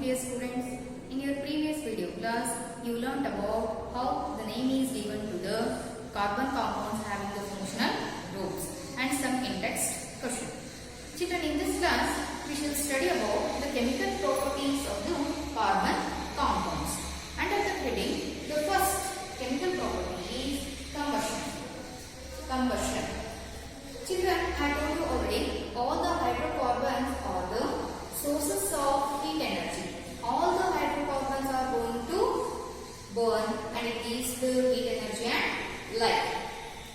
dear students, in your previous video class, you learnt about how the name is given to the carbon compounds having the functional groups and some in-text question. Children, in this class, we shall study about the chemical properties of the carbon compounds. Under the heading, the first chemical property is combustion. Combustion. Children, I told you already, all the hydrocarbons are the sources of heat energy. All the hydrocarbons are going to burn and it gives the heat energy and light.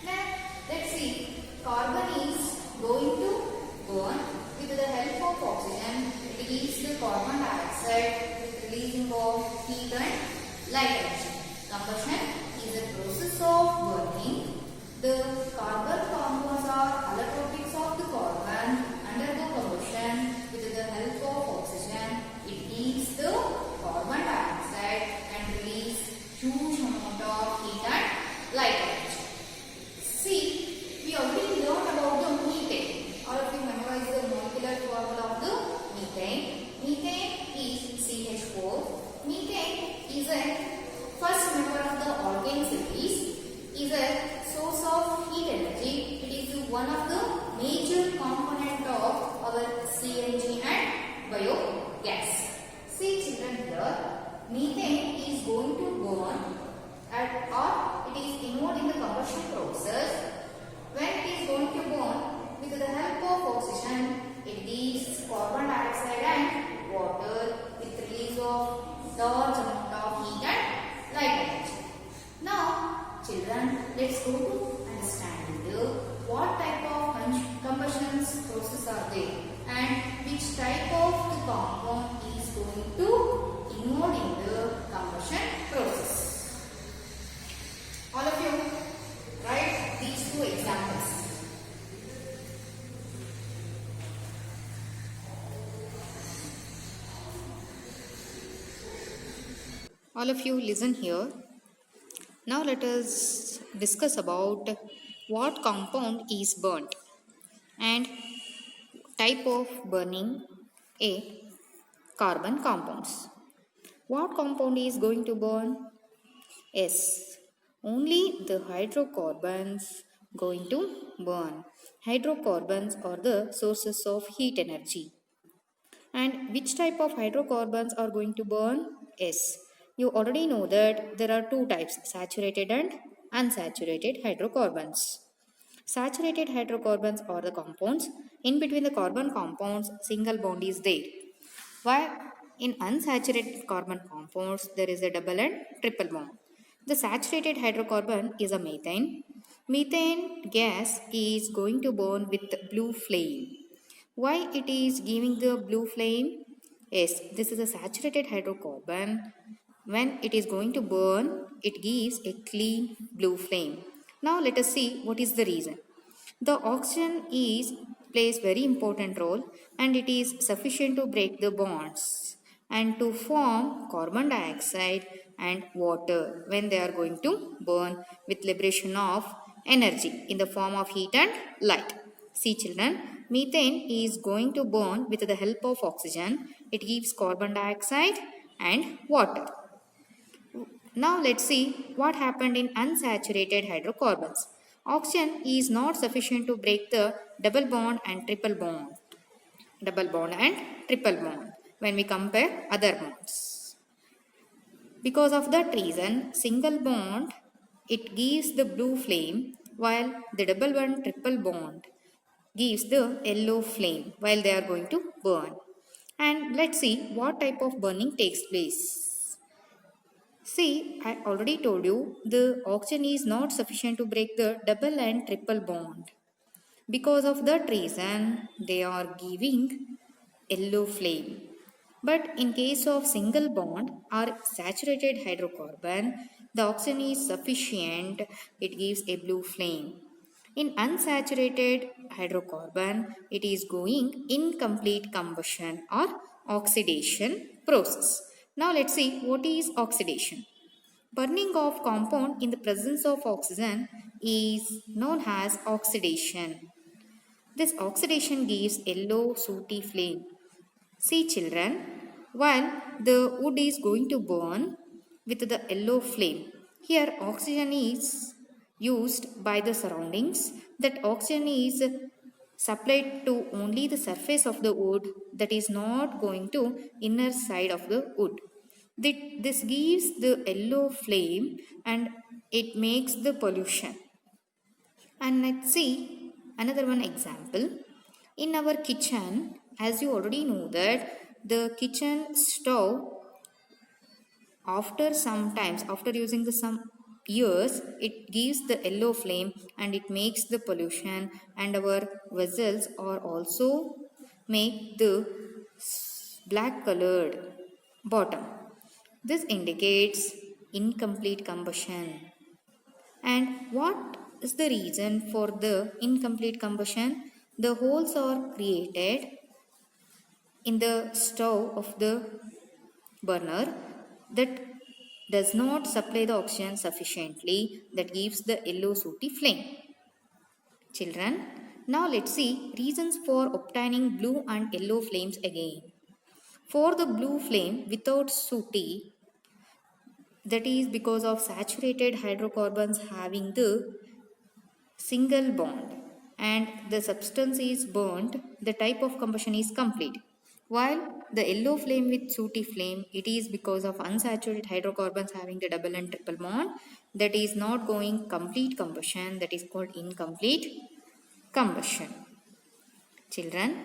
Now, let's see. Carbon is going to burn with the help of oxygen. It gives the carbon dioxide with releasing of heat and light energy. Combustion is a process of burning. The carbon compounds are allotropics of the carbon. Undergo combustion with the help of oxygen. It gives the carbon dioxide and release huge amount of heat and light energy. See, we already learned about the methane. All of you memorize the molecular formula of the methane. Methane is CH4. Methane is a first member of the alkane series. Is a source of heat energy. It is one of the major component of our CNG and biogas. See children here, methane is going to burn or it is involved in the combustion process. When it is going to burn with the help of oxygen, it gives carbon dioxide and water with release of large amount of heat and light energy. Now, children, let's go to understand what type of combustion process are there and which type of the compound is going to involve in the combustion process. All of you write these two examples. All of you listen here. Now let us discuss about what compound is burnt and type of burning a carbon compounds. What compound is going to burn? Yes, only the hydrocarbons going to burn. Hydrocarbons are the sources of heat energy. And which type of hydrocarbons are going to burn? Yes, you already know that there are two types, saturated and unsaturated hydrocarbons. Saturated hydrocarbons are the compounds. In between the carbon compounds, single bond is there. While in unsaturated carbon compounds, there is a double and triple bond. The saturated hydrocarbon is a methane. Methane gas is going to burn with blue flame. Why it is giving the blue flame? Yes, this is a saturated hydrocarbon. When it is going to burn, it gives a clean blue flame. Now let us see what is the reason. The oxygen plays very important role and it is sufficient to break the bonds and to form carbon dioxide and water when they are going to burn with liberation of energy in the form of heat and light. See children, methane is going to burn with the help of oxygen. It gives carbon dioxide and water. Now let's see what happened in unsaturated hydrocarbons. Oxygen is not sufficient to break the double bond and triple bond. Double bond and triple bond when we compare other bonds. Because of that reason, single bond, it gives the blue flame while the double bond triple bond gives the yellow flame while they are going to burn. And let's see what type of burning takes place. See, I already told you the oxygen is not sufficient to break the double and triple bond. Because of that reason, they are giving yellow flame. But in case of single bond or saturated hydrocarbon, the oxygen is sufficient, it gives a blue flame. In unsaturated hydrocarbon, it is going incomplete combustion or oxidation process. Now let's see what is oxidation. Burning of compound in the presence of oxygen is known as oxidation. This oxidation gives yellow sooty flame. See children, while the wood is going to burn with the yellow flame. Here oxygen is used by the surroundings. That oxygen is supplied to only the surface of the wood, that is not going to inner side of the wood. This gives the yellow flame and it makes the pollution. And let's see another one example. In our kitchen, as you already know that the kitchen stove, after sometimes, after using the some years, it gives the yellow flame and it makes the pollution, and our vessels are also make the black colored bottom. This indicates incomplete combustion. And what is the reason for the incomplete combustion? The holes are created in the stove of the burner that does not supply the oxygen sufficiently, that gives the yellow sooty flame. Children, now let's see reasons for obtaining blue and yellow flames again. For the blue flame without sooty, that is because of saturated hydrocarbons having the single bond and the substance is burnt, the type of combustion is complete. While the yellow flame with sooty flame, it is because of unsaturated hydrocarbons having the double and triple bond, that is not going complete combustion, that is called incomplete combustion. Children,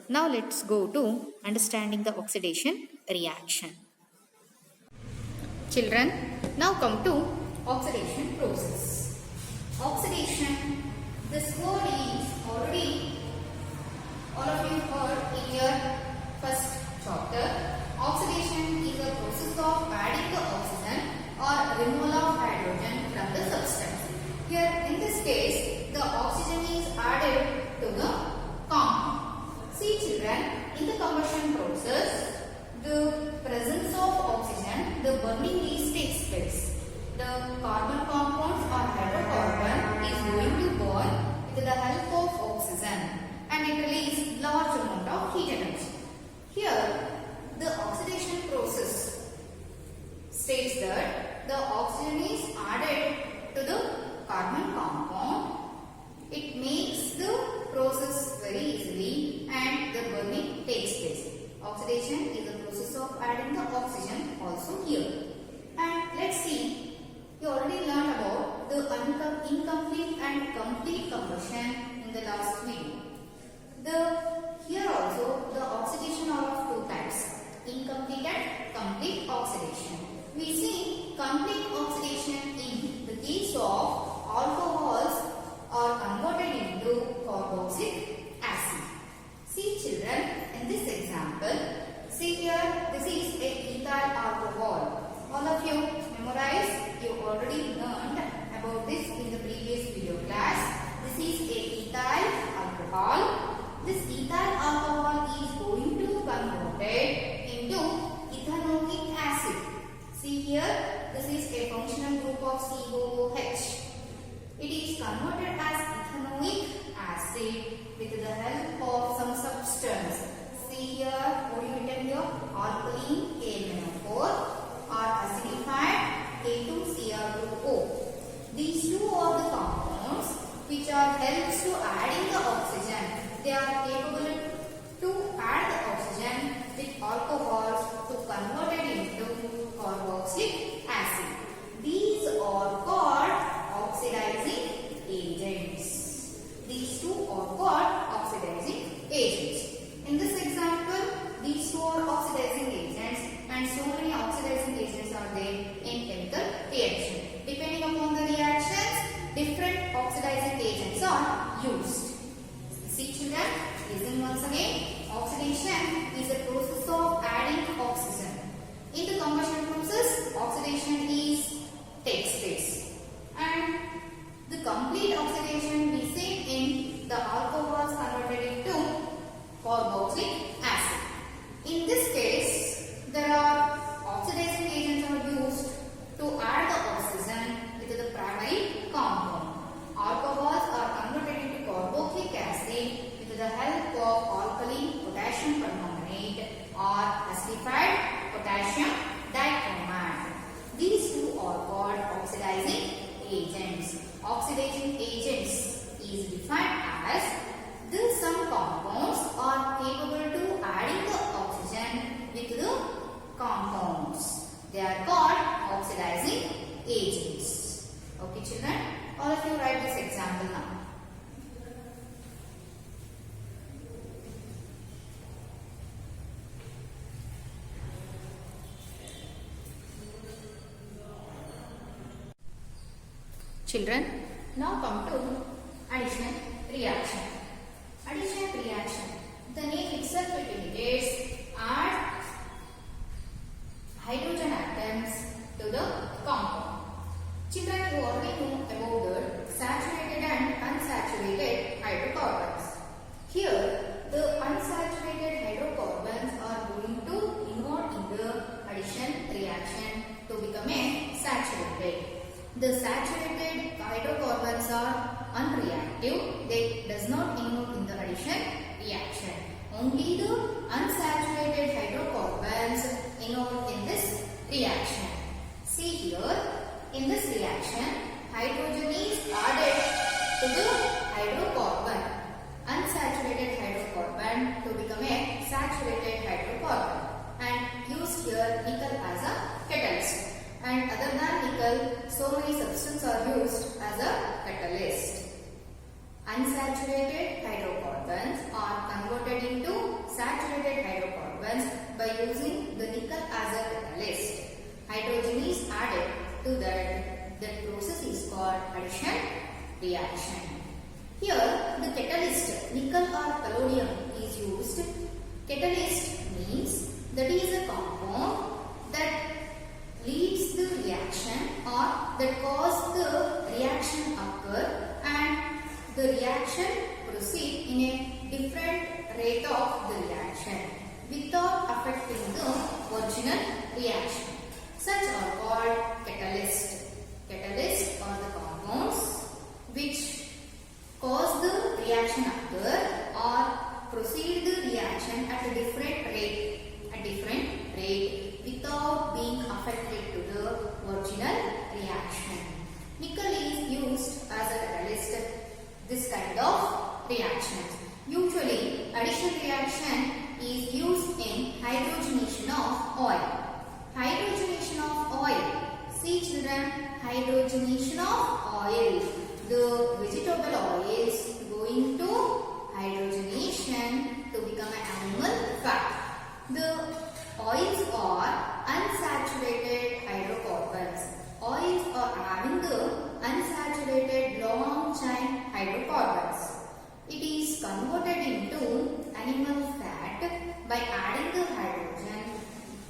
now let's go to understanding the oxidation reaction. Children, now come to oxidation process. Oxidation, this word is already all of you heard in your first chapter. Oxidation is a process of adding the oxygen or removal of hydrogen from the substance. Here in this case, the oxygen is added to the compound. See children, in the combustion process, the presence of oxygen, the burning takes place. The carbon compounds or hydrocarbon is going to burn with the help of oxygen and it releases large amount of heat energy. Here, the oxidation process states that the oxygen is added to the carbon compound. It makes the process very easily and the burning takes place. Oxidation is a process of adding the oxygen also here. And let's see, you already learned about the incomplete and complete combustion in the last video. Here also the oxidation are of two types, incomplete and complete oxidation. We see complete oxidation in the case of alcohols are converted into carboxylic acid. See children, in this example, see here, this is a ethyl alcohol. All of you memorize, you already learned about this in the previous video class. This is a ethyl alcohol. This ethyl alcohol is going to convert it into ethanoic acid. See here, this is a functional group of COOH. It is converted as ethanoic acid with the help of some substance. See here, what you written here, alkaline KNO4 or acidified K2Cr2O. These two are the compounds which are helps to adding the oxygen. They are capable to add the oxygen with alcohols to convert it into carboxylic acid. These are called oxidizing agents. These two are called oxidizing agents. In this example, these two are oxidizing agents and so many oxidizing agents are there in chemical reaction. Depending upon the reactions, different oxidizing agents are used. See children, listen once again. Oxidation is a process of adding oxygen. In the combustion process, oxidation takes place. And the complete oxidation we see in the alcohols converted into carboxylic acid. In this case, there are oxidizing agents are used to add the oxygen with the primary compound. Alcohols are converted into carboxylic acid with the help of alkaline potassium permanganate gasified potassium dichromate. These two are called oxidizing agents. Oxidizing agents is defined as some compounds are capable to adding the oxygen with the compounds. They are called oxidizing agents. Okay children, all of you write this example now. Children, now come to addition reaction. Addition reaction. The name itself it indicates add hydrogen atoms to the compound. Children, you already know about the saturated and unsaturated hydrocarbons. Here, the unsaturated hydrocarbons are going to involve in the addition reaction to become a saturated. The saturated hydrocarbons are unreactive. They does not involve in the addition reaction. Only the unsaturated hydrocarbons involved in this reaction. See here, in this reaction, hydrogen is added to the hydrocarbon, unsaturated hydrocarbon to become a saturated hydrocarbon, and use here nickel as a catalyst. And other than nickel, so many substances are used as a catalyst. Unsaturated hydrocarbons are converted into saturated hydrocarbons by using the nickel as a catalyst. Hydrogen is added to that. That process is called addition reaction. Here, the catalyst, nickel or palladium is used. Catalyst means that is a compound that leads the reaction or that cause the reaction occur and the reaction proceed in a different rate of the reaction without affecting the original reaction. Such are called catalysts. Catalysts are the compounds which cause the reaction occur or proceed the reaction at a different rate without being affected to the original reaction. Nickel is used as a catalyst this kind of reactions. Usually addition reaction is used in hydrogenation of oil. Hydrogenation of oil. See children, hydrogenation of oil. The vegetable oil is going to hydrogenation to become an animal fat. The oils are unsaturated hydrocarbons. Oils are having the unsaturated long chain hydrocarbons. It is converted into animal fat by adding the hydrogen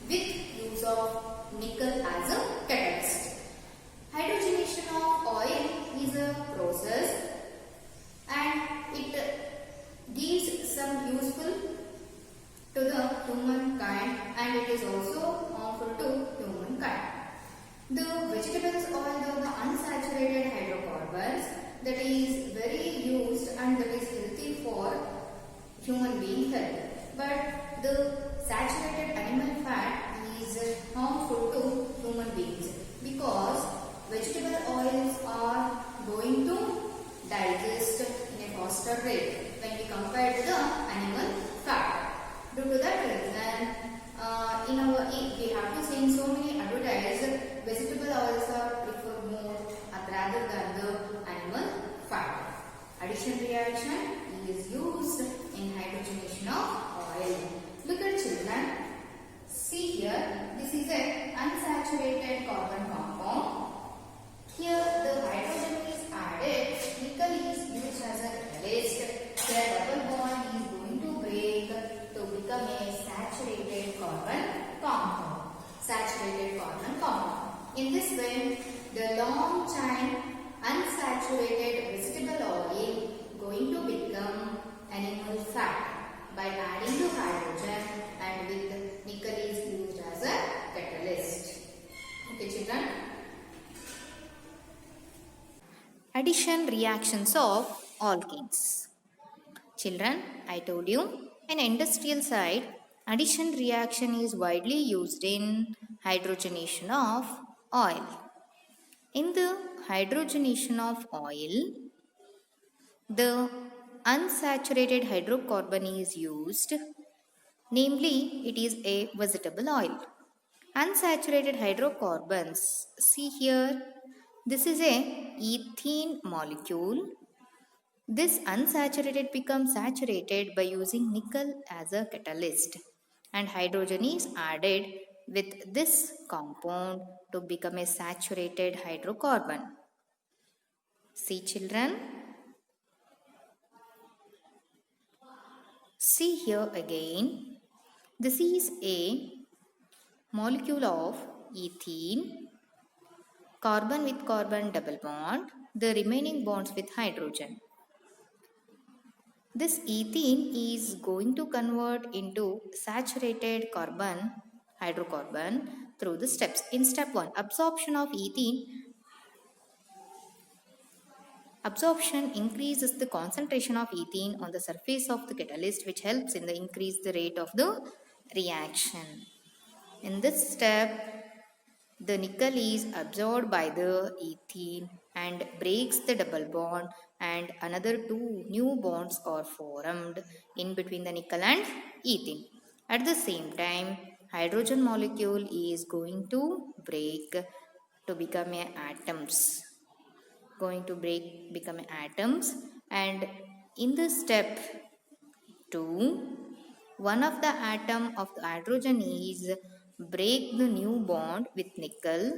with use of nickel as a catalyst. Hydrogenation of oil is a process and it gives some useful to the humankind and it is also harmful to humankind. The vegetables oil are the unsaturated hydrocarbons that is very used and that is healthy for human being health. But the saturated animal fat is harmful to human beings because vegetable oils are going to digest in a faster rate when we compare to the animal fat. Due to that reason, we have to see in so many advertised vegetable oils are preferred more rather than the animal fat. Addition reaction is used in hydrogenation of oil. Look at children. See here, this is a unsaturated carbon compound. Here the hydrogen is added, nickel is used as a catalyst. Their double bond is going to break to become a saturated carbon compound. Saturated carbon compound. In this way, the long chain unsaturated vegetable oil going to become animal fat by adding the hydrogen and with nickel is used as a catalyst. Okay children. Addition reactions of alkenes. Children, I told you in industrial side Addition reaction is widely used in hydrogenation of oil. In the hydrogenation of oil, the unsaturated hydrocarbon is used, namely it is a vegetable oil. Unsaturated hydrocarbons, see here, this is a ethene molecule. This unsaturated becomes saturated by using nickel as a catalyst, and hydrogen is added with this compound to become a saturated hydrocarbon. See children, see here again, this is a molecule of ethene, carbon with carbon double bond, the remaining bonds with hydrogen. This ethene is going to convert into saturated carbon, hydrocarbon through the steps. In step 1, absorption of ethene. Absorption increases the concentration of ethene on the surface of the catalyst, which helps in the increase the rate of the reaction. In this step, the nickel is absorbed by the ethene and breaks the double bond, and another two new bonds are formed in between the nickel and ethene. At the same time, hydrogen molecule is going to break to become atoms. Become atoms, and in the step 2, one of the atom of the hydrogen is break the new bond with nickel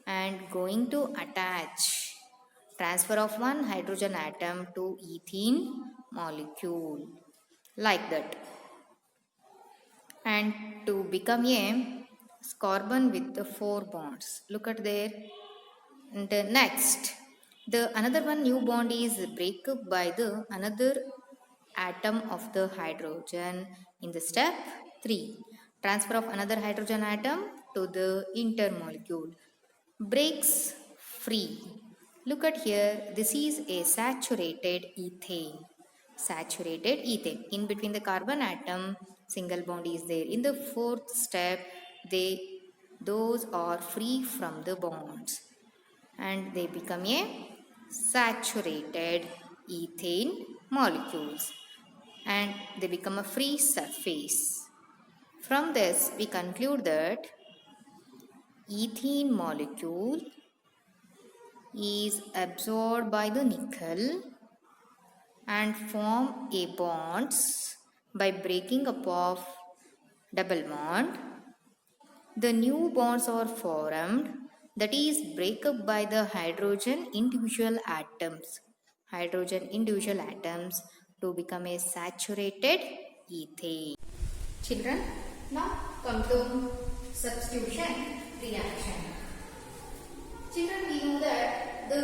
and going to attach transfer of one hydrogen atom to ethene molecule like that, and to become a carbon with the 4 bonds. Look at there. And next, the another one new bond is break up by the another atom of the hydrogen in the step 3. Transfer of another hydrogen atom to the intermolecule. Breaks free. Look at here, this is a saturated ethane. Saturated ethane. In between the carbon atom, single bond is there. In the 4th step, those are free from the bonds, and they become a saturated ethane molecules, and they become a free surface. From this, we conclude that ethene molecule is absorbed by the nickel and form a bonds by breaking up of double bond. The new bonds are formed, that is break up by the hydrogen individual atoms to become a saturated ethane. Children, now come to substitution reaction. Children, we know that the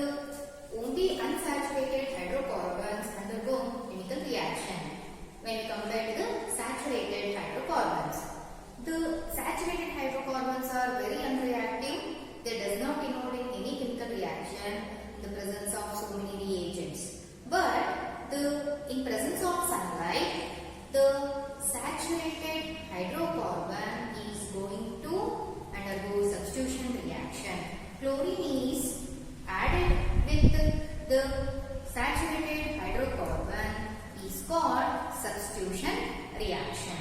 only unsaturated hydrocarbons undergo chemical reaction when compared to the saturated hydrocarbons. The saturated hydrocarbons are very unreactive. They does not involve in any chemical reaction in the presence of so many reagents. But in presence of sunlight, the saturated hydrocarbon is going to undergo substitution reaction. Chlorine is added with the saturated hydrocarbon is called substitution reaction.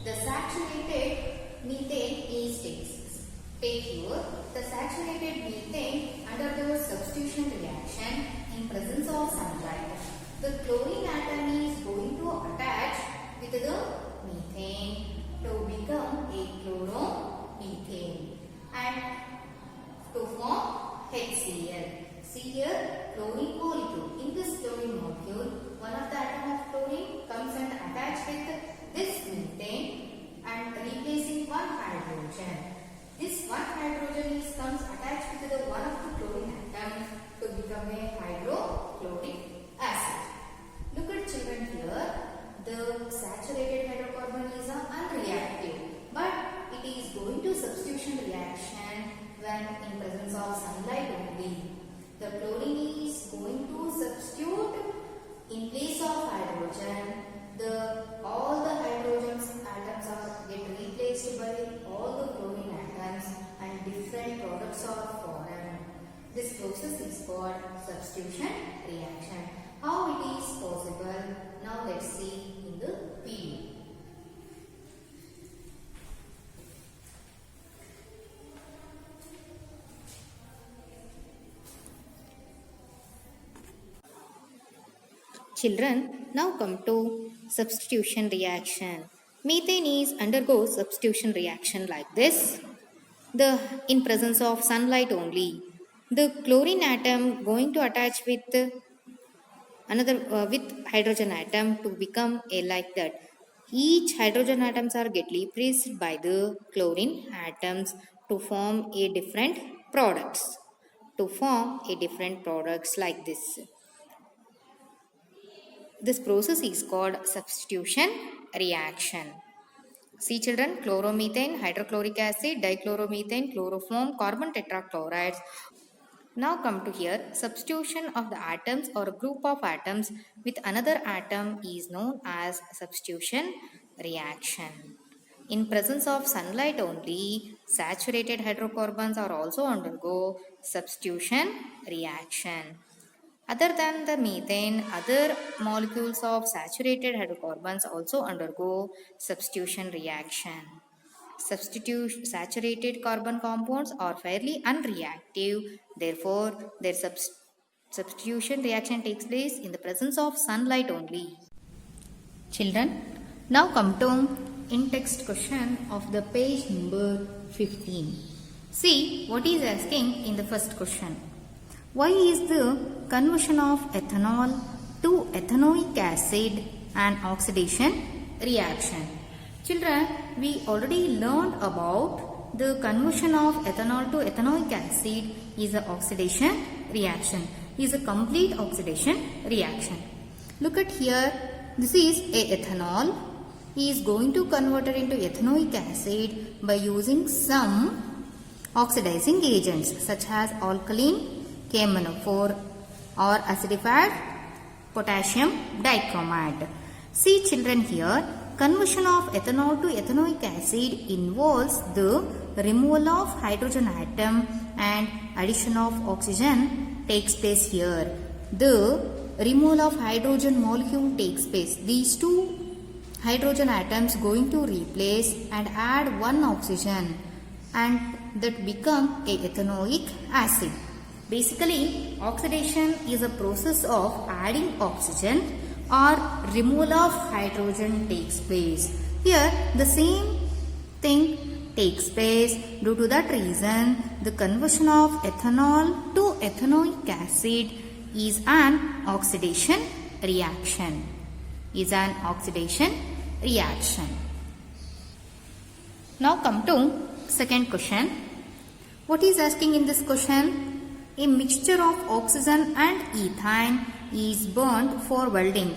The saturated methane is take here. The saturated methane undergoes substitution reaction in presence of sunlight. The chlorine atom is going to attach with the methane to become a chloromethane and to form HCl. See here, chlorine molecule. In this chlorine molecule, one of the atom of chlorine comes and attached with this methane and replacing one hydrogen. This one hydrogen comes attached with the one of the chlorine atom to become a hydrochloric acid. Look at children here. The saturated hydrocarbon is unreactive, but it is going to substitution reaction when in presence of sunlight only. The chlorine is going to substitute in place of hydrogen. All the hydrogen atoms are by all the chlorine atoms and different products are formed. This process is called substitution reaction. How it is possible? Now let's see in the video. Children, now come to substitution reaction. Methane is undergoes substitution reaction like this. In presence of sunlight only. The chlorine atom going to attach with with hydrogen atom to become like that. Each hydrogen atoms are get replaced by the chlorine atoms to form a different products. Like this. This process is called substitution reaction. See children, chloromethane, hydrochloric acid, dichloromethane, chloroform, carbon tetrachlorides. Now come to here, substitution of the atoms or a group of atoms with another atom is known as substitution reaction. In presence of sunlight only, saturated hydrocarbons are also undergo substitution reaction. Other than the methane, other molecules of saturated hydrocarbons also undergo substitution reaction. Saturated carbon compounds are fairly unreactive. Therefore, their substitution reaction takes place in the presence of sunlight only. Children, now come to in-text question of the page number 15. See what is asking in the first question. Why is the conversion of ethanol to ethanoic acid an oxidation reaction? Children, we already learned about the conversion of ethanol to ethanoic acid is an oxidation reaction. Is a complete oxidation reaction. Look at here. This is a ethanol. He is going to convert it into ethanoic acid by using some oxidizing agents such as alkaline KMnO4 or acidified potassium dichromate. See children here, conversion of ethanol to ethanoic acid involves the removal of hydrogen atom and addition of oxygen takes place here. The removal of hydrogen molecule takes place. These two hydrogen atoms going to replace and add one oxygen and that become a ethanoic acid. Basically, oxidation is a process of adding oxygen or removal of hydrogen takes place. Here, the same thing takes place. Due to that reason, the conversion of ethanol to ethanoic acid is an oxidation reaction. Now come to second question. What is asking in this question? A mixture of oxygen and ethane is burned for welding.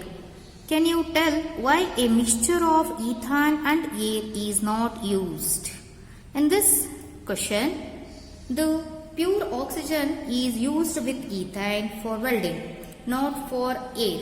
Can you tell why a mixture of ethane and air is not used? In this question, the pure oxygen is used with ethane for welding, not for air.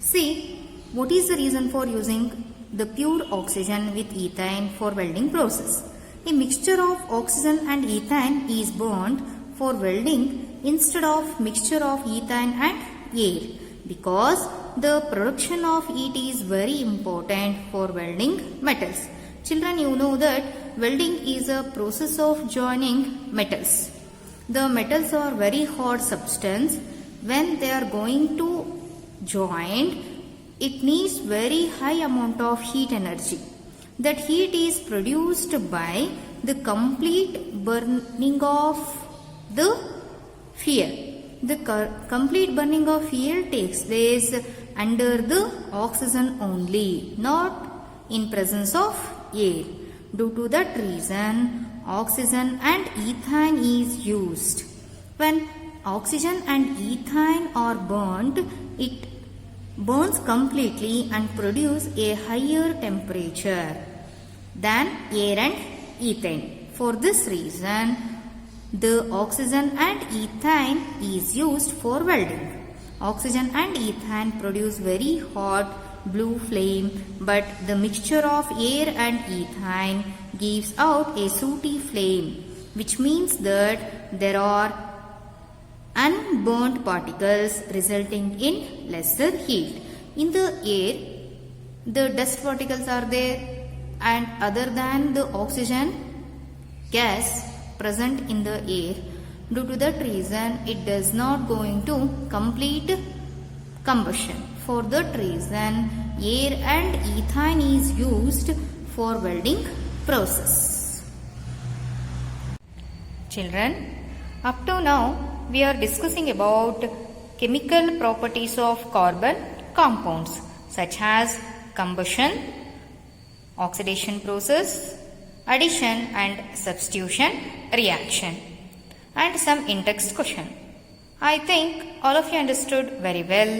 See, what is the reason for using the pure oxygen with ethane for welding process? A mixture of oxygen and ethane is burned for welding instead of mixture of ethane and air because the production of it is very important for welding metals. Children, you know that welding is a process of joining metals. The metals are very hot substance. When they are going to join, it needs very high amount of heat energy. That heat is produced by the complete burning of the fuel. The complete burning of fuel takes place under the oxygen only, not in presence of air. Due to that reason, oxygen and ethane is used. When oxygen and ethane are burnt, it burns completely and produce a higher temperature than air and ethane. For this reason, the oxygen and ethane is used for welding. Oxygen and ethane produce very hot blue flame, but the mixture of air and ethane gives out a sooty flame, which means that there are unburnt particles resulting in lesser heat. In the air, the dust particles are there, and other than the oxygen gas present in the air, due to that reason it does not go into complete combustion. For that reason, air and ethane is used for welding process. Children, up to now we are discussing about chemical properties of carbon compounds such as combustion, oxidation process, addition and substitution reaction, and some in-text question. I think all of you understood very well.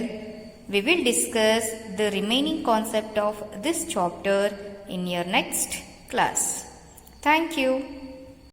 We will discuss the remaining concept of this chapter in your next class. Thank you.